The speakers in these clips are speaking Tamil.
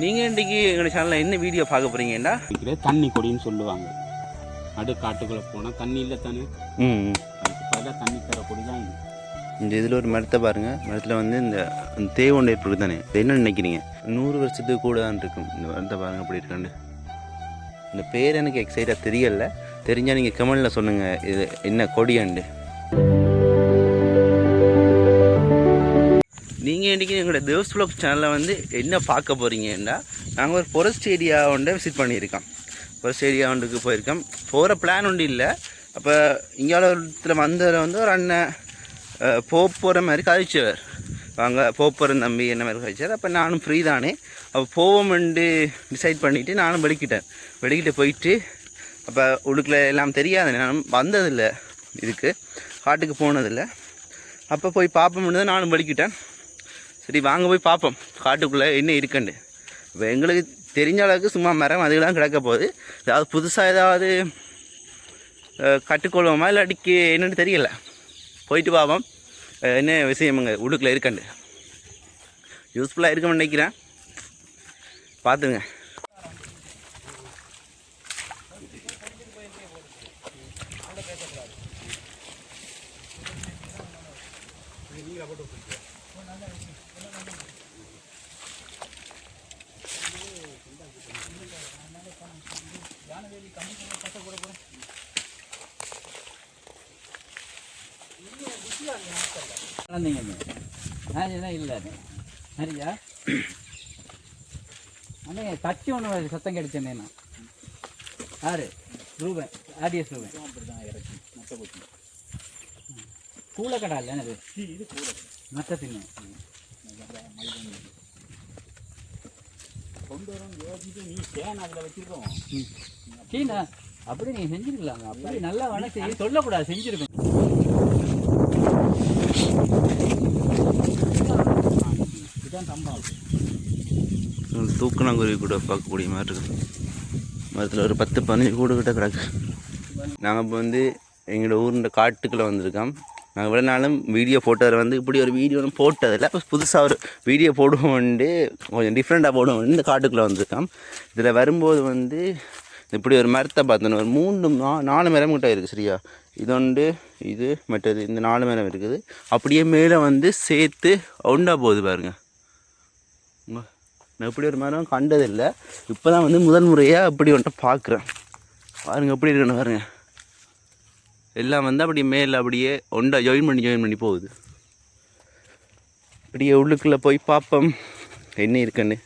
நீங்கள் இன்றைக்கி எங்கள் சேனலில் என்ன வீடியோ பார்க்க போகிறீங்கன்னா தண்ணி கொடின்னு சொல்லுவாங்க. நடு காட்டுக்குள்ளே போனால் தண்ணி இல்லை தானே, அதுக்கு பதிலாக தண்ணி தர கொடி தான் இது. இந்த இதில் ஒரு மரத்தை பாருங்கள், மரத்தில் வந்து இந்த தேவொண்டை இருக்குது தானே, என்ன நினைக்கிறீங்க? 100 வருஷத்துக்கு கூட தான் இருக்கும். இந்த மரத்தை பாருங்கள் அப்படி இருக்காண்டு. இந்த பேர் எனக்கு எக்ஸைட்டாக தெரியலை, தெரிஞ்சால் நீங்கள் கமெண்டில் சொல்லுங்கள் இது என்ன கொடியாண்டு. நீங்கள் இன்றைக்கி எங்களோட தேவ்ஸ் வ்ளாக் சேனலில் வந்து என்ன பார்க்க போகிறீங்கன்னா, நாங்கள் ஒரு ஃபாரஸ்ட் ஏரியா ஒன்றை விசிட் பண்ணியிருக்கோம். ஃபாரஸ்ட் ஏரியா ஒன்றுக்கு போயிருக்கோம். போகிற பிளான் ஒன்று இல்லை. அப்போ இங்காலத்தில் வந்ததில் வந்து ஒரு அண்ணன் போகிற மாதிரி கழிச்சவர், வாங்க போகிறேன் தம்பி என்ன மாதிரி கழிச்சார். அப்போ நானும் ஃப்ரீ தானே, அப்போ போவோம்ண்டு டிசைட் பண்ணிவிட்டு நானும் வெளிக்கிட்டு போயிட்டு, அப்போ உள்ளுக்குள்ள எல்லாம் தெரியாது, நானும் வந்ததில்லை, இதுக்கு காட்டுக்கு போனதில்லை. அப்போ போய் பார்ப்போம்னு தான் நானும் வெளிக்கிட்டேன். சரி வாங்க போய் பார்ப்போம் காட்டுக்குள்ளே என்ன இருக்குண்டு. இப்போ எங்களுக்கு தெரிஞ்ச அளவுக்கு சும்மா மரம் அதுக்கெல்லாம் கிடக்க போகுது. ஏதாவது புதுசாக ஏதாவது கட்டுக்கொள்வோமா இல்லாட்டிக்கு என்னென்னு தெரியல. போயிட்டு பார்ப்போம் என்ன விஷயமுங்க உள்ளுக்குள்ளே இருக்கண்டு. யூஸ்ஃபுல்லாக இருக்கும்னு நினைக்கிறேன், பார்த்துங்க. இல்லை சரியா அண்ணே கட்சி ஒன்று சத்தம் கிடைச்சேண்ணே. நான் யாரு ரூபன், ஆடியஸ் ரூபன் கூலை கடை இல்லை அது, இது கூலை மற்ற தின்னு கொண்டு வரோம் யோசிச்சு நீ சேன் அதில் வச்சுருக்கோம். சீனா அப்படி நீங்கள் செஞ்சுருக்கலாங்க, அப்படி நல்லா வணக்கம் சொல்லக்கூடாது, செஞ்சுருக்கோம். இதுதான் கம்பம், தூக்கணாங்குருவி கூட பார்க்கக்கூடிய மாதிரி இருக்குது. மரத்தில் ஒரு 10-15 கூடு கிட்ட கிடக்கு. நாங்கள் இப்போ வந்து எங்களோட ஊரில் காட்டுக்குள்ளே வந்திருக்கோம். நாங்கள் இவ்வளோ நாளும் வீடியோ போட்டதில் வந்து இப்படி ஒரு வீடியோன்னு போட்டதில்லை. இப்போ புதுசாக ஒரு வீடியோ போடுவோம்ண்டு கொஞ்சம் டிஃப்ரெண்ட்டாக போடுவோம்னு இந்த காட்டுக்குள்ளே வந்திருக்கோம். இதில் வரும்போது வந்து இப்படி ஒரு மரத்தை பார்த்தோன்னு ஒரு 3-4 மரம் கிட்ட இருக்குது சரியா. இதொண்டு இது மற்றது இந்த 4 மரம் இருக்குது. அப்படியே மேலே வந்து சேர்த்து ஒண்டா போகுது பாருங்கள். நான் இப்படி ஒரு மரம் கண்டதில்லை, இப்போ தான் வந்து முதல் முறையாக அப்படி ஒன்றை பார்க்குறேன். பாருங்கள் எப்படி இருக்குன்னு பாருங்கள். எல்லாம் வந்து அப்படியே மேலே அப்படியே ஒண்டா ஜாயின் பண்ணி போகுது. அப்படியே உள்ளுக்குள்ளே போய் பார்ப்போம் என்ன இருக்குன்னு.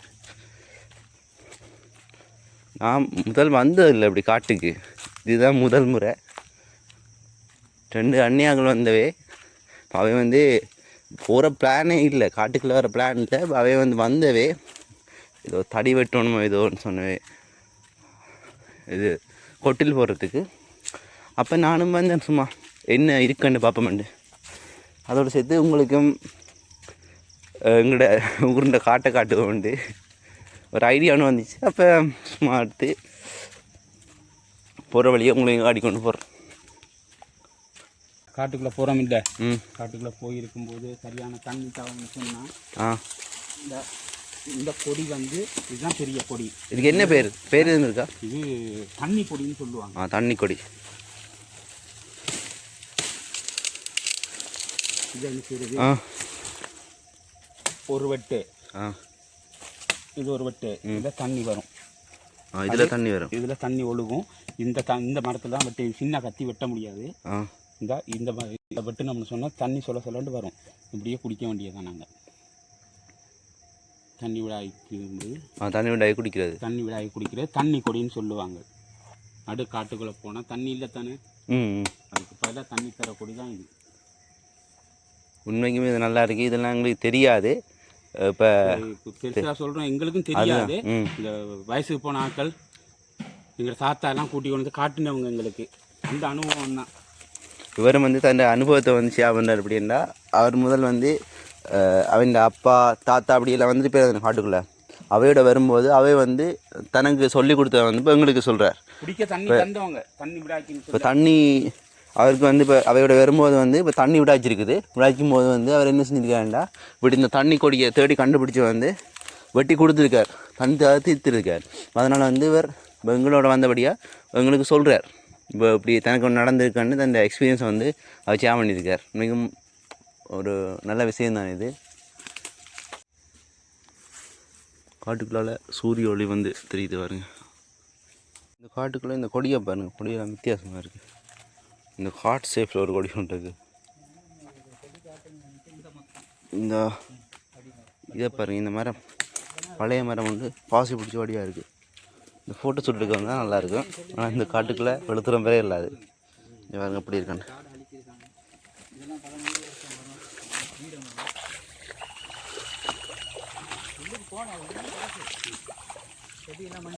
நான் முதல் வந்ததில்லை இப்படி காட்டுக்கு, இதுதான் முதல் முறை. 2 அண்ணியாங்கள் வந்தவே, அவை வந்து போகிற பிளானே இல்லை, காட்டுக்குள்ளே வர பிளான் இல்லை. அவை வந்து வந்தவே ஏதோ தடி வெட்டணுமோ ஏதோன்னு சொன்னவே, இது கொட்டில் போடுறதுக்கு. அப்போ நானும் வந்தேன் சும்மா என்ன இருக்குன்னு பார்ப்போம்ண்டு. அதோடு சேர்த்து உங்களுக்கும் எங்களோட ஊருண்ட காட்டுவோண்டு ஒரு ஐடியான்னு வந்துச்சு. அப்போ சும்மா எடுத்து போகிற வழியை உங்களையும் ஆடி கொண்டு போகிறேன். காட்டுக்குள்ளே போகிறோம் இல்லை, காட்டுக்குள்ளே போயிருக்கும்போது சரியான தண்ணி தாவன்னு சொன்னால் இந்த கொடி வந்து இதுதான் பெரிய கொடி. இதுக்கு என்ன பேர் எதுவும் இருக்கா? இது தண்ணி கொடின்னு சொல்லுவாங்க. தண்ணி கொடி. இது என்ன செய்யுது, ஒரு வெட்டு, இது ஒரு வெட்டு, இதில் தண்ணி வரும். இதில் தண்ணி வரும், இதில் தண்ணி ஒழுகும். இந்த மரத்தில் தான் வெட்டு, சின்ன கத்தி வெட்ட முடியாது. இந்த வெட்டு நம்ம சொன்னால் தண்ணி சொல்லண்டு வரும். இப்படியே குடிக்க வேண்டியதான். நாங்கள் தண்ணி விடாய் குடிக்கிறது தண்ணி கொடின்னு சொல்லுவாங்க. நடு காட்டுக்குள்ளே போனால் தண்ணி இல்லை தானே, அதுக்கு பதிலாக தண்ணி தர கொடி தான் இது. உண்மைக்குமே இது நல்லா இருக்குது. இதெல்லாம் எங்களுக்கு தெரியாது. இப்போ பெருசாக சொல்கிறோம், எங்களுக்கும் தெரியாது. இந்த வயசுக்கு போன ஆட்கள் எங்கள் தாத்தா எல்லாம் கூட்டி கொண்டு வந்து காட்டினவங்க, எங்களுக்கு அந்த அனுபவம் தான். இவரும் வந்து தன் அனுபவத்தை வந்து ஷேர் பண்ணுறார். அப்படின்னா அவர் முதல் வந்து அவன் அப்பா தாத்தா அப்படியெல்லாம் வந்துட்டு போய் காட்டுக்குள்ளே அவையோட வரும்போது அவை வந்து தனக்கு சொல்லி கொடுத்த வந்து இப்போ எங்களுக்கு சொல்கிறார். இப்போ தண்ணி அவருக்கு வந்து இப்போ அவையோட வரும்போது வந்து இப்போ தண்ணி விடாச்சிருக்குது. விடாய்க்கும் போது வந்து அவர் என்ன செஞ்சுருக்காருண்டா, இப்படி இந்த தண்ணி கொடியை தேடி கண்டுபிடிச்சி வந்து வெட்டி கொடுத்துருக்கார், தண்ணி தீர்த்திருக்கார். அதனால் வந்து இவர் எங்களோட வந்தபடியாக எங்களுக்கு சொல்கிறார், இப்போ இப்படி தனக்கு ஒன்று நடந்திருக்கான்னு அந்த எக்ஸ்பீரியன்ஸை வந்து அவர் ஷேர் பண்ணியிருக்கார். மிகவும் ஒரு நல்ல விஷயந்தான் இது. காட்டுக்குள்ளால் சூரிய ஒளி வந்து தெரியுது பாருங்க. இந்த காட்டுக்குள்ளே இந்த கொடியை பாருங்கள், கொடியெல்லாம் வித்தியாசமாக இருக்குது. இந்த ஹார்ட் ஷேப்பில் ஒரு கொடி ஒன்று இருக்குது. இந்த இதை பாருங்கள், இந்த மரம் பழைய மரம் வந்து பாசி பிடிச்ச வடியாக இருக்குது. இந்த ஃபோட்டோ ஷூட்டுக்கு வந்தால் நல்லாயிருக்கும். ஆனால் இந்த காட்டுக்குள்ளே வெளுத்துறம் பேரே இல்லாது. இங்கே பாருங்க எப்படி இருக்கான்னு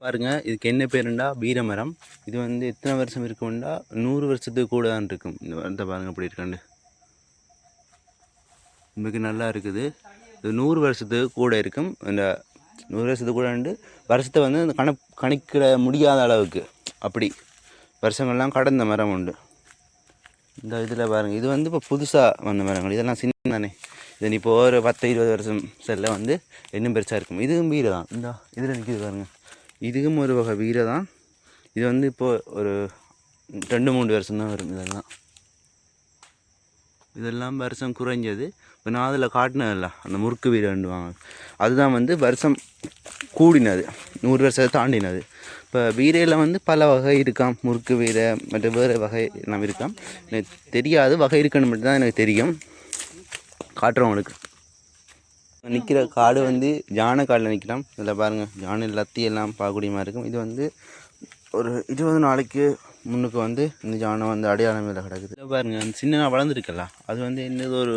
பாருங்க. இதுக்கு என்ன பேருண்டா வீரமரம். இது வந்து எத்தனை வருஷம் இருக்கும்டா 100 வருஷத்துக்கு கூட தான் இருக்கும். இந்த மரத்தை பாருங்க எப்படி இருக்காண்டு, மிக நல்லா இருக்குது. இது 100 வருஷத்துக்கு கூட இருக்கும். இந்த 100 வருஷத்துக்கு கூட வருஷத்தை வந்து அந்த கணிக்கிட முடியாத அளவுக்கு அப்படி வருஷங்கள்லாம் கடந்த மரம் உண்டு. இந்த இதில் பாருங்கள், இது வந்து இப்போ புதுசாக வந்த மரங்கள். இதெல்லாம் சின்ன தானே, இது இப்போ ஒரு 10-20 வருஷம் செல்ல வந்து இன்னும் பெருசாக இருக்கும். இதுவும் வீரை தான். இந்த இதில் நிற்கிது பாருங்கள், இதுவும் ஒரு வகை வீரை தான். இது வந்து இப்போது ஒரு 2-3 வருஷம் தான் வரும். இதெல்லாம் வருஷம் குறைஞ்சது. இப்போ நான் அதில் காட்டினதில்ல, அந்த முறுக்கு வீரண்டுவாங்க, அதுதான் வந்து வருஷம் கூடினது, 100 வருஷத்தை தாண்டினது. இப்போ வீரையில் வந்து பல வகை இருக்காம், முறுக்கு வீரை மற்ற வேறு வகை எல்லாம் இருக்காம். எனக்கு தெரியாது, வகை இருக்குன்னு மட்டும்தான் எனக்கு தெரியும். காட்டுறவங்களுக்கு நிற்கிற காடு வந்து யானை காடில் நிற்கலாம். இதில் பாருங்கள், யானை லத்தியெல்லாம் பார்க்கக்கூடியமாக இருக்கும். இது வந்து ஒரு 20 நாளைக்கு முன்னுக்கு வந்து இந்த யானை வந்து அடையாளம் மேலே கிடக்குது. இதில் பாருங்கள், அந்த சின்ன வளர்ந்துருக்கல, அது வந்து என்னது ஒரு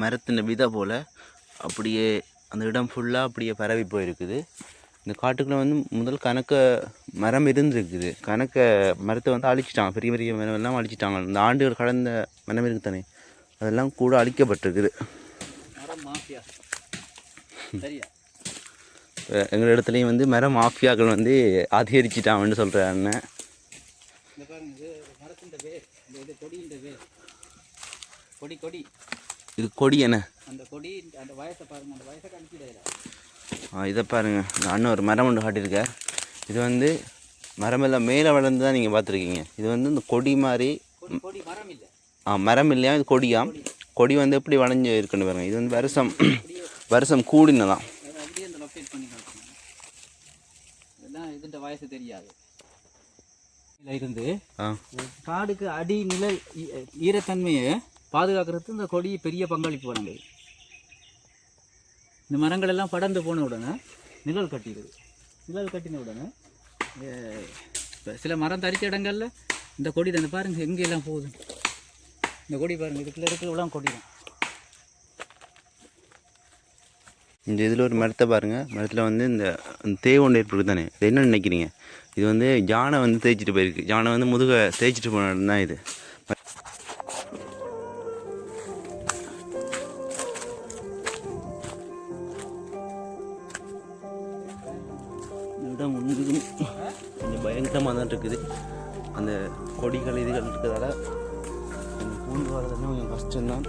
மரத்தின் விதை போல் அப்படியே அந்த இடம் ஃபுல்லாக அப்படியே பரவி போயிருக்குது. இந்த காட்டுக்குள்ளே வந்து முதல் கணக்க மரம் இருந்துருக்குது. கணக்க மரத்தை வந்து அழிச்சிட்டாங்க, பெரிய பெரிய மரம் எல்லாம் அழிச்சிட்டாங்க. இந்த ஆண்டுகள் கடந்த மரம் இருக்குது தானே, அதெல்லாம் கூட அழிக்கப்பட்டிருக்குது. எங்கள் இடத்துலையும் வந்து மர மாஃபியாக்கள் வந்து அதிகரிச்சிட்டாங்கன்னு சொல்கிற அண்ணன். இது கொடி என்ன, இதை பாருங்கள். இந்த அண்ணன் ஒரு மரம் ஒன்று காட்டியிருக்கார். இது வந்து மரமெல்லாம் மேலே வளர்ந்து தான் நீங்கள் பார்த்துருக்கீங்க. இது வந்து இந்த கொடி மாதிரி மரம் இல்லையா, இது கொடியாம். கொடி வந்து எப்படி வளைஞ்சு இருக்குன்னு பாருங்கள். இது வந்து வருஷம் கூடினதான். வயசு தெரியாது இருந்து காடுக்கு அடி நிழல் ஈரத்தன்மையை பாதுகாக்கிறதுக்கு இந்த கொடி பெரிய பங்களிப்பு வழங்குது. இந்த மரங்கள் எல்லாம் படர்ந்து போன உடனே நிழல் கட்டிடுது. நிழல் கட்டின உடனே சில மரம் தரிச்ச இடங்கள்ல இந்த கொடி தான் பாருங்க எங்கெல்லாம் போகுது. இந்த கொடி பாருங்க, இதுக்குள்ள இருக்கிற கொடி தான். இந்த இதில் ஒரு மரத்தை பாருங்கள், மரத்தில் வந்து இந்த தேவை ஒன்று ஏற்படுது தானே, இது என்ன நினைக்கிறீங்க? இது வந்து யானை வந்து தேய்ச்சிட்டு போயிருக்கு. யானை வந்து முதுகை தேய்ச்சிட்டு போன இடம் தான் இது. இடம் முழுவதும் கொஞ்சம் பயங்கரமாக தான் இருக்குது. அந்த கொடிகள் இதுகள் இருக்கிறதால பூண்டு வரதுன்னா கொஞ்சம் கஷ்டம்தான்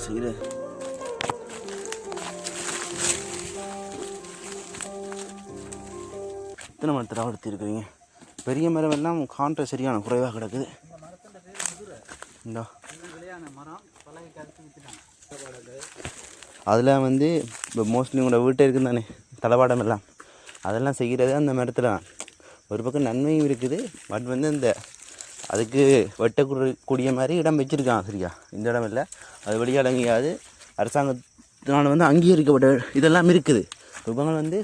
செய்கிற. எத்தனை மரத்தில் வளர்த்தி இருக்கிறீங்க? பெரிய மரம் எல்லாம் காண்ற சரியான குறைவாக கிடக்குது. அதில் வந்து இப்போ மோஸ்ட்லி உங்களோட வீட்டை இருக்குது தானே தளவாடம் எல்லாம், அதெல்லாம் செய்கிறது அந்த மரத்தில் தான். ஒரு பக்கம் நன்மையும் இருக்குது, பட் வந்து இந்த அதுக்கு வெட்டக்கூடிய மாதிரி இடம் வச்சுருக்கான் சரியா. இந்த இடம் இல்லை, அது வெளியாக எங்கேயாவது அரசாங்கத்தினால் வந்து அங்கீகரிக்கப்பட்ட இதெல்லாம் இருக்குது. இவங்க வந்து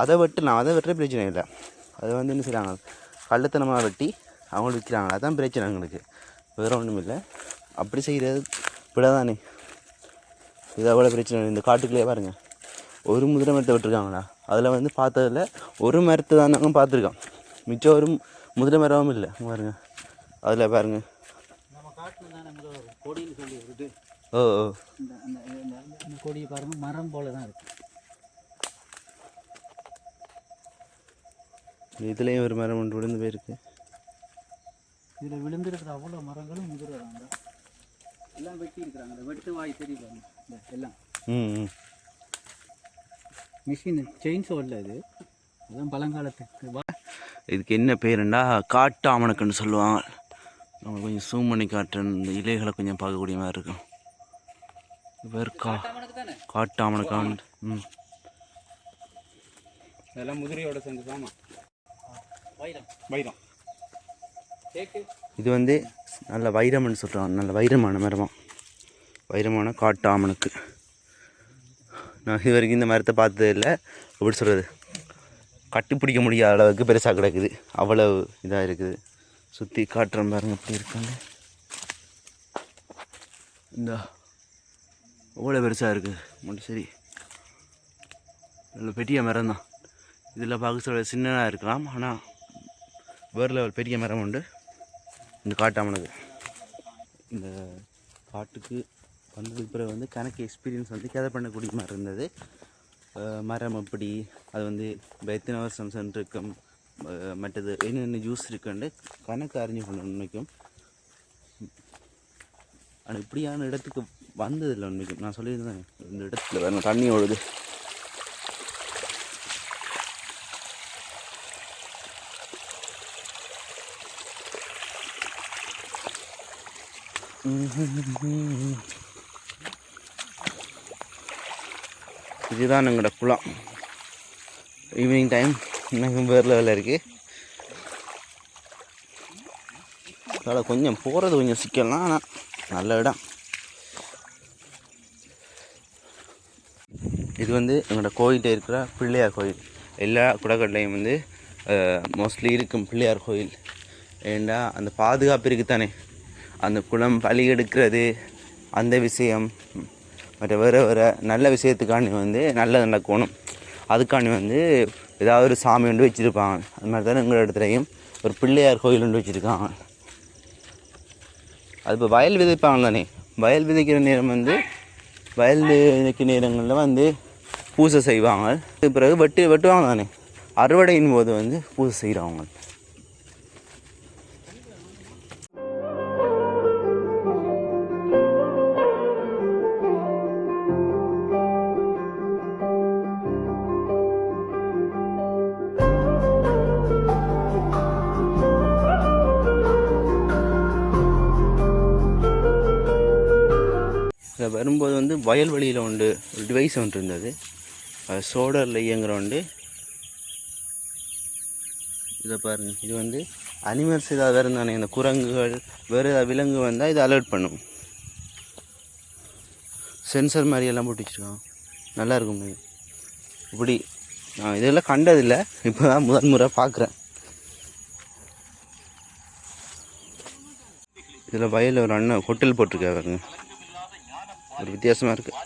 அதை வெட்டலாம், அதை வெட்டுற பிரச்சனை இல்லை. அதை வந்து என்ன செய்கிறாங்க, கள்ளத்தனமாக வெட்டி அவங்களுக்கு விற்கிறாங்க, அதுதான் பிரச்சனை எங்களுக்கு, வேறு ஒன்றும் இல்லை. அப்படி செய்கிறது விட தானே, இது அவ்வளோ பிரச்சனை. இந்த காட்டுக்குள்ளேயே பாருங்கள், ஒரு முதிரை மரத்தை விட்டுருக்காங்களா, அதில் வந்து பார்த்ததில் ஒரு மரத்தை தான் நாங்கள் பார்த்துருக்கோம், மிச்சம் ஒரு முதிரை மரமும் இல்லை பாருங்கள். அதில் பாருங்கள், ஓ ஓ இந்த கொடியை பாருங்கள், மரம் போல தான் இருக்குது. இதுலேயும் ஒரு மரம் ஒன்று விழுந்து போயிருக்கு. இதில் விழுந்துருக்கிற அவ்வளோ மரங்களும் முதிர்றாங்க, எல்லாம் வெட்டி இருக்கிறாங்க. இந்த வெட்டு வாய் தெரியுது எல்லாம். மிஷின் செயின் சோல்ல இது அதுதான் பழங்காலத்துக்கு. இதுக்கு என்ன பேருண்டா காட்டாமணக்குன்னு சொல்லுவாங்க. நம்ம கொஞ்சம் ஜூம் பண்ணி காட்டுறேன். இந்த இலைகளை கொஞ்சம் பார்க்கக்கூடிய மாதிரி இருக்கும். பேர் காட்டாமணக்கான். இதெல்லாம் முதிரையோட சேர்ந்து சாமா வைரம். இது வந்து நல்ல வைரம்னு சொல்கிறாங்க. நல்ல வைரமான மரமாக வைரமான காட்டாமணக்கு. நான் இது வரைக்கும் இந்த மரத்தை பார்த்தது இல்லை. எப்படி சொல்கிறது, கட்டிப்பிடிக்க முடியாத அளவுக்கு பெருசாக கிடக்குது. அவ்வளவு இதாக இருக்குது. சுற்றி காட்டுற பாருங்க எப்படி இருக்காங்க. இந்த அவ்வளோ பெருசாக இருக்குது மட்டும். சரி, நல்ல பெரிய மரம் தான். இதில் பார்க்க சொல்ல சின்னதாக இருக்கலாம், ஆனால் வேறு லெவல் பெரிய மரம் உண்டு இந்த காட்டாமணக்கு. இந்த காட்டுக்கு வந்ததுக்கு பிறகு வந்து கணக்கு எக்ஸ்பீரியன்ஸ் வந்து கேதர் பண்ணக்கூடிய மாதிரி இருந்தது. மரம் எப்படி, அது வந்து எத்தனை வருஷம் சென்றிருக்கும், மற்றது என்னென்ன ஜூஸ் இருக்குன்னு கணக்கு அறிஞ்சு கொண்டு உண்மைக்கும். ஆனால் இப்படியான இடத்துக்கு வந்ததில்லை உண்மைக்கும். நான் சொல்லியிருந்தேன் இந்த இடத்துல வேறு தண்ணி ஓடுது. இதுதான் எங்களோட குளம். ஈவினிங் டைம் இன்னும் வேறு லெவலில் இருக்குது. அதில் கொஞ்சம் போகிறது கொஞ்சம் சிக்கலாம், ஆனால் நல்ல இடம். இது வந்து எங்களோட கோயில்கிட்ட இருக்கிற பிள்ளையார் கோயில். எல்லா குடக்கட்லையும் வந்து மோஸ்ட்லி இருக்கும் பிள்ளையார் கோயில். ஏண்டா அந்த பாதுகாப்பு இருக்குது தானே, அந்த குளம் பலி எடுக்கிறது அந்த விஷயம், மற்ற வேறு வேறு நல்ல விஷயத்துக்காண்டி வந்து நல்லது நடக்கணும். அதுக்காண்டி வந்து ஏதாவது ஒரு சாமி ஒன்று வச்சுருப்பாங்க. அது மாதிரி தானே எங்கள் இடத்துலையும் ஒரு பிள்ளையார் கோயில் ஒன்று வச்சுருக்காங்க. அது இப்போ வயல் விதைப்பாங்க தானே, வயல் விதைக்கிற நேரம் வந்து வயல் விதைக்கிற நேரங்களில் வந்து பூஜை செய்வாங்க. பிறகு வெட்டுவாங்க தானே, அறுவடையின் போது வந்து பூஜை செய்கிறவங்க. இதில் வரும்போது வந்து வயல்வெளியில் ஒரு டிவைஸ் ஒன்று இருந்தது. சோடரில் இயங்குகிற உண்டு. இதை பாருங்கள், இது வந்து அனிமல்ஸ் ஏதாவது இருந்தானே, இந்த குரங்குகள் வேறு ஏதாவது விலங்கு வந்தால் இதை அலர்ட் பண்ணும். சென்சர் மாதிரி எல்லாம் போட்டு வச்சுருக்கான். நல்லாயிருக்கும். இப்படி நான் இதெல்லாம் கண்டதில்லை, இப்போ தான் முதல் முறை பார்க்குறேன். இதில் வயலில் ஒரு அண்ணன் ஹோட்டல் போட்டிருக்காருங்க. ஒரு வித்தியாசமாக இருக்குது.